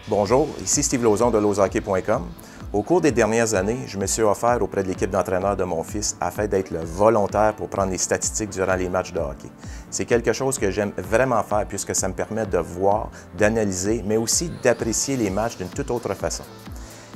Bonjour, ici Steve Lauzon de lozhockey.com. Au cours des dernières années, je me suis offert auprès de l'équipe d'entraîneurs de mon fils afin d'être le volontaire pour prendre les statistiques durant les matchs de hockey. C'est quelque chose que j'aime vraiment faire puisque ça me permet de voir, d'analyser, mais aussi d'apprécier les matchs d'une toute autre façon.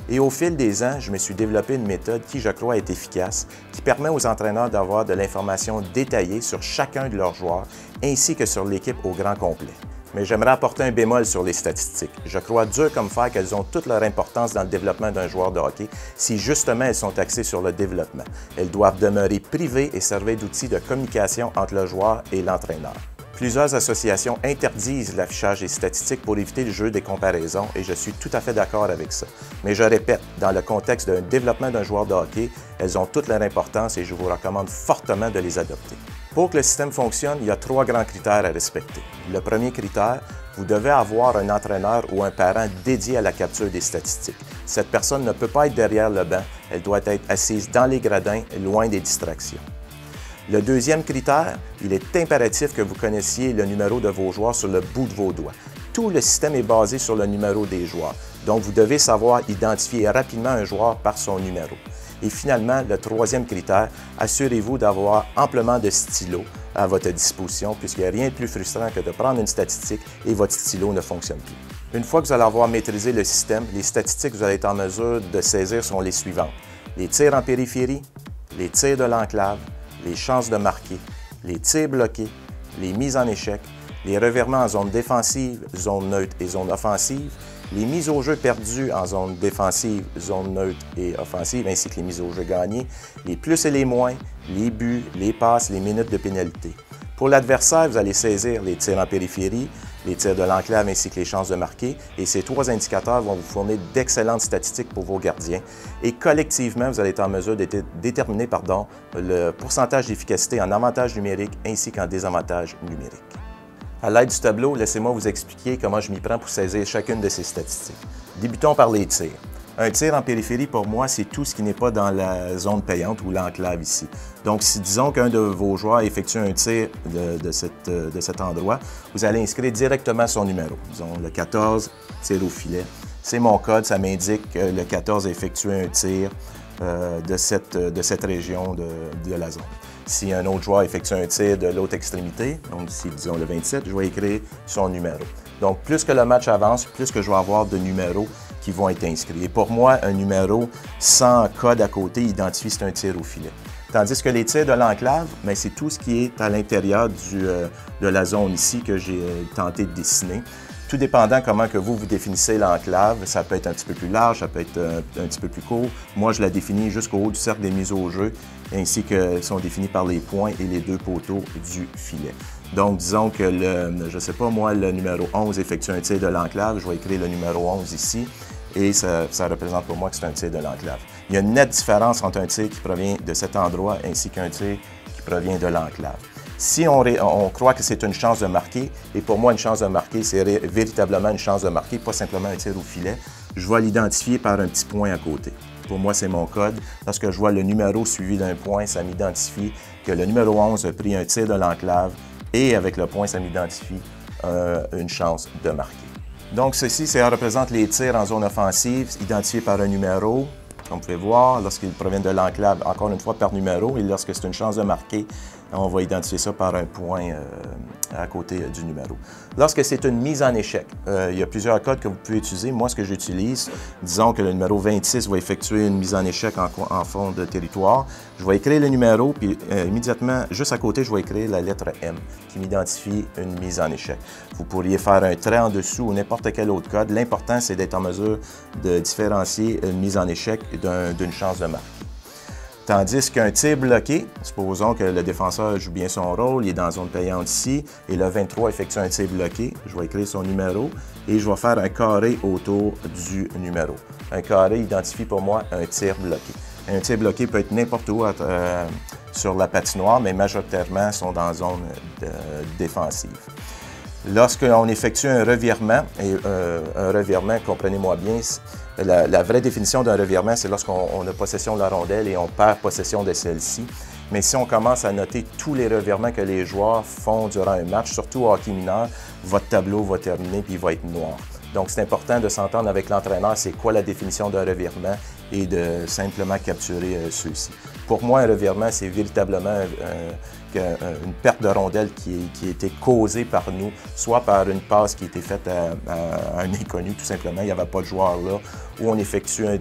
Et au fil des ans, je me suis développé une méthode qui, je crois, est efficace, qui permet aux entraîneurs d'avoir de l'information détaillée sur chacun de leurs joueurs, ainsi que sur l'équipe au grand complet. Mais j'aimerais apporter un bémol sur les statistiques. Je crois dur comme fer qu'elles ont toute leur importance dans le développement d'un joueur de hockey si justement elles sont axées sur le développement. Elles doivent demeurer privées et servir d'outils de communication entre le joueur et l'entraîneur. Plusieurs associations interdisent l'affichage des statistiques pour éviter le jeu des comparaisons et je suis tout à fait d'accord avec ça. Mais je répète, dans le contexte d'un développement d'un joueur de hockey, elles ont toute leur importance et je vous recommande fortement de les adopter. Pour que le système fonctionne, il y a 3 grands critères à respecter. Le premier critère, vous devez avoir un entraîneur ou un parent dédié à la capture des statistiques. Cette personne ne peut pas être derrière le banc, elle doit être assise dans les gradins, loin des distractions. Le deuxième critère, il est impératif que vous connaissiez le numéro de vos joueurs sur le bout de vos doigts. Tout le système est basé sur le numéro des joueurs, donc vous devez savoir identifier rapidement un joueur par son numéro. Et finalement, le troisième critère, assurez-vous d'avoir amplement de stylos à votre disposition puisqu'il n'y a rien de plus frustrant que de prendre une statistique et votre stylo ne fonctionne plus. Une fois que vous allez avoir maîtrisé le système, les statistiques que vous allez être en mesure de saisir sont les suivantes. Les tirs en périphérie, les tirs de l'enclave, les chances de marquer, les tirs bloqués, les mises en échec, les revirements en zone défensive, zone neutre et zone offensive, les mises au jeu perdues en zone défensive, zone neutre et offensive, ainsi que les mises au jeu gagnées, les plus et les moins, les buts, les passes, les minutes de pénalité. Pour l'adversaire, vous allez saisir les tirs en périphérie, les tirs de l'enclave ainsi que les chances de marquer. Et ces 3 indicateurs vont vous fournir d'excellentes statistiques pour vos gardiens. Et collectivement, vous allez être en mesure de déterminer le pourcentage d'efficacité en avantage numérique ainsi qu'en désavantage numérique. À l'aide du tableau, laissez-moi vous expliquer comment je m'y prends pour saisir chacune de ces statistiques. Débutons par les tirs. Un tir en périphérie, pour moi, c'est tout ce qui n'est pas dans la zone payante ou l'enclave ici. Donc, si disons qu'un de vos joueurs effectue un tir de cet endroit, vous allez inscrire directement son numéro. Disons le 14, tir au filet. C'est mon code, ça m'indique que le 14 a effectué un tir de cette région de la zone. Si un autre joueur effectue un tir de l'autre extrémité, donc ici, disons le 27, je vais écrire son numéro. Donc, plus que le match avance, plus que je vais avoir de numéros qui vont être inscrits. Et pour moi, un numéro sans code à côté identifie c'est un tir au filet. Tandis que les tirs de l'enclave, c'est tout ce qui est à l'intérieur de la zone ici que j'ai tenté de dessiner. Tout dépendant comment que vous définissez l'enclave, ça peut être un petit peu plus large, ça peut être un petit peu plus court. Moi, je la définis jusqu'au haut du cercle des mises au jeu, ainsi que sont définis par les points et les 2 poteaux du filet. Donc, disons que je ne sais pas, moi, le numéro 11 effectue un tir de l'enclave, je vais écrire le numéro 11 ici, et ça représente pour moi que c'est un tir de l'enclave. Il y a une nette différence entre un tir qui provient de cet endroit ainsi qu'un tir qui provient de l'enclave. Si on croit que c'est une chance de marquer, et pour moi, une chance de marquer, c'est véritablement une chance de marquer, pas simplement un tir au filet, je vais l'identifier par un petit point à côté. Pour moi, c'est mon code. Lorsque je vois le numéro suivi d'un point, ça m'identifie que le numéro 11 a pris un tir de l'enclave et avec le point, ça m'identifie une chance de marquer. Donc, ceci, ça représente les tirs en zone offensive identifiés par un numéro. Comme vous pouvez voir, lorsqu'ils proviennent de l'enclave, encore une fois par numéro, et lorsque c'est une chance de marquer, on va identifier ça par un point à côté du numéro. Lorsque c'est une mise en échec, il y a plusieurs codes que vous pouvez utiliser. Moi, ce que j'utilise, disons que le numéro 26 va effectuer une mise en échec en fond de territoire. Je vais écrire le numéro, puis immédiatement, juste à côté, je vais écrire la lettre M, qui m'identifie une mise en échec. Vous pourriez faire un trait en dessous ou n'importe quel autre code. L'important, c'est d'être en mesure de différencier une mise en échec d'une chance de marquer. Tandis qu'un tir bloqué, supposons que le défenseur joue bien son rôle, il est dans la zone payante ici, et le 23 effectue un tir bloqué, je vais écrire son numéro et je vais faire un carré autour du numéro. Un carré identifie pour moi un tir bloqué. Un tir bloqué peut être n'importe où sur la patinoire, mais majoritairement sont dans la zone défensive. Lorsqu'on effectue un revirement, et un revirement, comprenez-moi bien, la vraie définition d'un revirement, c'est lorsqu'on a possession de la rondelle et on perd possession de celle-ci. Mais si on commence à noter tous les revirements que les joueurs font durant un match, surtout au hockey mineur, votre tableau va terminer puis il va être noir. Donc, c'est important de s'entendre avec l'entraîneur, c'est quoi la définition d'un revirement et de simplement capturer ceux-ci. Pour moi, un revirement, c'est véritablement une perte de rondelle qui a été causée par nous, soit par une passe qui a été faite à un inconnu, tout simplement, il n'y avait pas de joueur là, ou on effectue un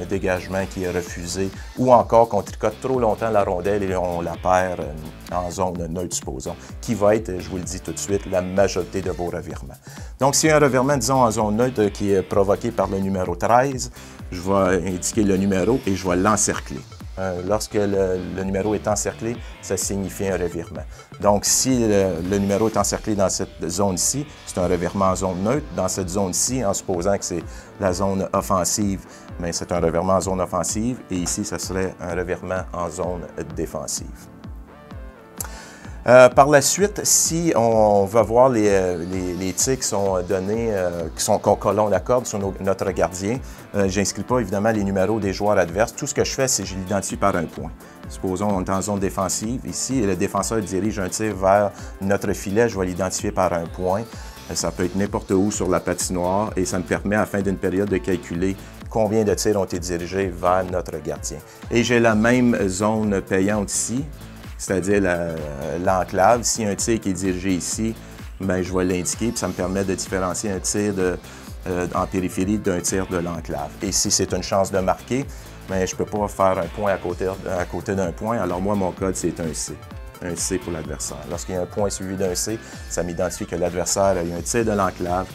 dégagement qui est refusé, ou encore qu'on tricote trop longtemps la rondelle et on la perd en zone neutre, supposons, qui va être, je vous le dis tout de suite, la majorité de vos revirements. Donc, s'il y a un revirement, disons, en zone neutre qui est provoqué par le numéro 13, je vais indiquer le numéro et je vais l'encercler. Lorsque le numéro est encerclé, ça signifie un revirement. Donc, si le numéro est encerclé dans cette zone-ci, c'est un revirement en zone neutre. Dans cette zone-ci, en supposant que c'est la zone offensive, mais c'est un revirement en zone offensive. Et ici, ce serait un revirement en zone défensive. Par la suite, si on va voir les tirs qui sont donnés, que l'on accorde sur notre gardien, je n'inscris pas évidemment les numéros des joueurs adverses. Tout ce que je fais, c'est que je l'identifie par un point. Supposons qu'on est en zone défensive ici et le défenseur dirige un tir vers notre filet, je vais l'identifier par un point. Ça peut être n'importe où sur la patinoire et ça me permet, à la fin d'une période, de calculer combien de tirs ont été dirigés vers notre gardien. Et j'ai la même zone payante ici, c'est-à-dire l'enclave. S'il y a un tir qui est dirigé ici, bien, je vais l'indiquer, puis ça me permet de différencier un tir en périphérie d'un tir de l'enclave. Et si c'est une chance de marquer, bien, je ne peux pas faire un point à côté d'un point. Alors moi, mon code, c'est un C. Un C pour l'adversaire. Lorsqu'il y a un point suivi d'un C, ça m'identifie que l'adversaire a eu un tir de l'enclave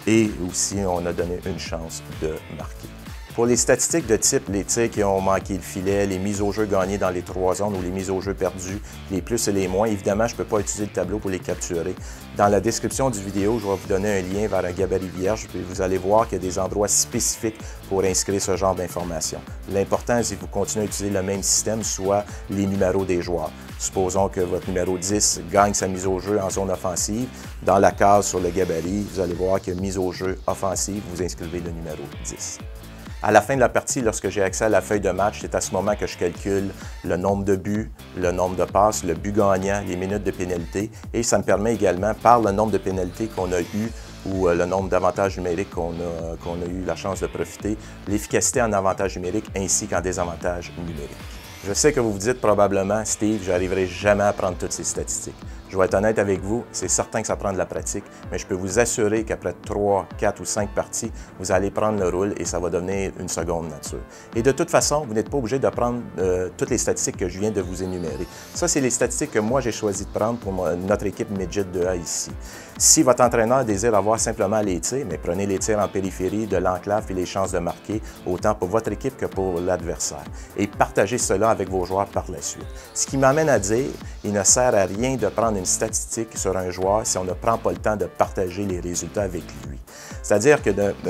et aussi on a donné une chance de marquer. Pour les statistiques de type, les tirs qui ont manqué le filet, les mises au jeu gagnées dans les 3 zones ou les mises au jeu perdues, les plus et les moins, évidemment, je ne peux pas utiliser le tableau pour les capturer. Dans la description du vidéo, je vais vous donner un lien vers un gabarit vierge, puis vous allez voir qu'il y a des endroits spécifiques pour inscrire ce genre d'informations. L'important, c'est que vous continuez à utiliser le même système, soit les numéros des joueurs. Supposons que votre numéro 10 gagne sa mise au jeu en zone offensive. Dans la case sur le gabarit, vous allez voir que mise au jeu offensive, vous inscrivez le numéro 10. À la fin de la partie, lorsque j'ai accès à la feuille de match, c'est à ce moment que je calcule le nombre de buts, le nombre de passes, le but gagnant, les minutes de pénalité et ça me permet également, par le nombre de pénalités qu'on a eu ou le nombre d'avantages numériques qu'on a eu la chance de profiter, l'efficacité en avantage numérique ainsi qu'en désavantage numérique. Je sais que vous vous dites probablement, Steve, je n'arriverai jamais à prendre toutes ces statistiques. Je vais être honnête avec vous, c'est certain que ça prend de la pratique, mais je peux vous assurer qu'après 3, 4 ou 5 parties, vous allez prendre le rôle et ça va devenir une seconde nature. Et de toute façon, vous n'êtes pas obligé de prendre toutes les statistiques que je viens de vous énumérer. Ça, c'est les statistiques que moi, j'ai choisi de prendre pour notre équipe Midget 2A ici. Si votre entraîneur désire avoir simplement les tirs, mais prenez les tirs en périphérie de l'enclave et les chances de marquer, autant pour votre équipe que pour l'adversaire. Et partagez cela avec vos joueurs par la suite. Ce qui m'amène à dire, il ne sert à rien de prendre une statistique sur un joueur si on ne prend pas le temps de partager les résultats avec lui. C'est-à-dire que,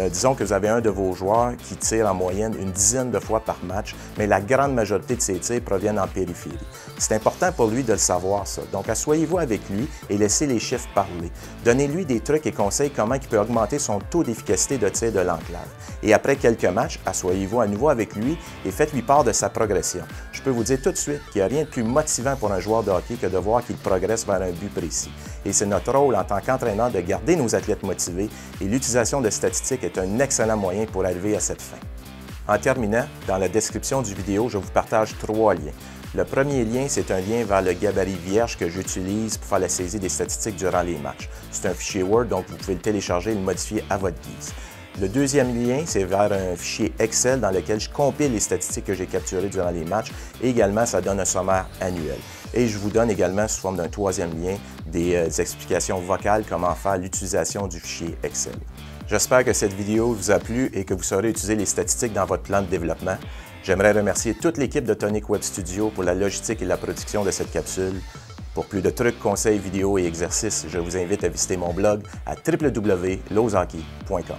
disons que vous avez un de vos joueurs qui tire en moyenne une dizaine de fois par match, mais la grande majorité de ses tirs proviennent en périphérie. C'est important pour lui de le savoir, ça. Donc, asseyez-vous avec lui et laissez les chiffres parler. Donnez-lui des trucs et conseils comment il peut augmenter son taux d'efficacité de tir de l'enclave. Et après quelques matchs, asseyez-vous à nouveau avec lui et faites-lui part de sa progression. Je peux vous dire tout de suite qu'il n'y a rien de plus motivant pour un joueur de hockey que de voir qu'il progresse vers un but précis. Et c'est notre rôle en tant qu'entraîneur de garder nos athlètes motivés et l'utilisation de statistiques est un excellent moyen pour arriver à cette fin. En terminant, dans la description du vidéo, je vous partage 3 liens. Le premier lien, c'est un lien vers le gabarit vierge que j'utilise pour faire la saisie des statistiques durant les matchs. C'est un fichier Word, donc vous pouvez le télécharger et le modifier à votre guise. Le deuxième lien, c'est vers un fichier Excel dans lequel je compile les statistiques que j'ai capturées durant les matchs et également, ça donne un sommaire annuel. Et je vous donne également, sous forme d'un troisième lien, des explications vocales comment faire l'utilisation du fichier Excel. J'espère que cette vidéo vous a plu et que vous saurez utiliser les statistiques dans votre plan de développement. J'aimerais remercier toute l'équipe de Tonic Web Studio pour la logistique et la production de cette capsule. Pour plus de trucs, conseils, vidéos et exercices, je vous invite à visiter mon blog à www.loshockey.com.